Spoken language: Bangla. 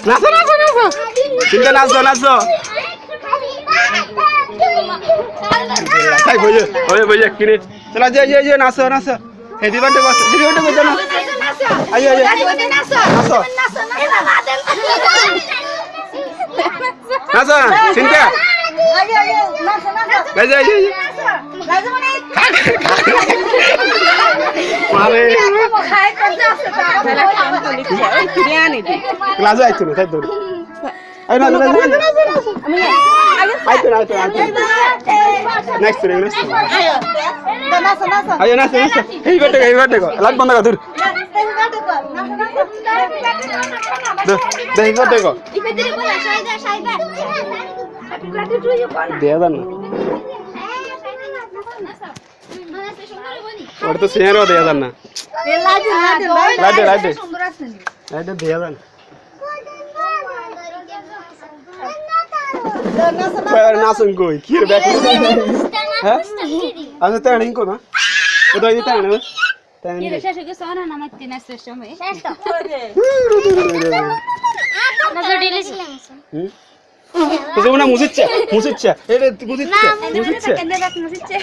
নাচো নাচো নাচো চিন্তা নাচো নাচো তাই বুঝে ওই বুঝে কিনে চলা যে যে নাচো নাচো হেডি বান্টে বস হেডি বান্টে বস না আইও আইও নাচো নাচো চিন্তা আগে আগে নাচো নাচো এই যে লাজো মানে মারে খাই করতে আছে তাহলে কাম করে বিরিয়ানি দি ক্লাসে আইছো না তাই তো আই না না আমি আগে আইতো না আইতো নেক্সট রে নেক্সট আয়ো নাচো নাচো আইও নাচো নাচো এই বাটে গো লাগ বন্ধ কর দূর দে বাটে গো ইফেদিরে বলা শাইদা শাইদা হ্যাপি বার্থডে টু ইউ বলা দে দান ওটা তো সেরো দে দান না এ লাজে লাডে লাডে সুন্দর আছে লাডে দে দান নাচন কই কি রে ব্যাক হ্যাঁ আচ্ছা তাই নিন কো না ও তো এই তাই না তাই ये শেষ হয়ে গেছে না আমার 3 শেষ সময় শেষ তো না তো ডিলেছিলাম তো যেমন মুছিচ্ছে মুছিচ্ছে এটা মুছিচ্ছে না কেন রাখ মুছিচ্ছে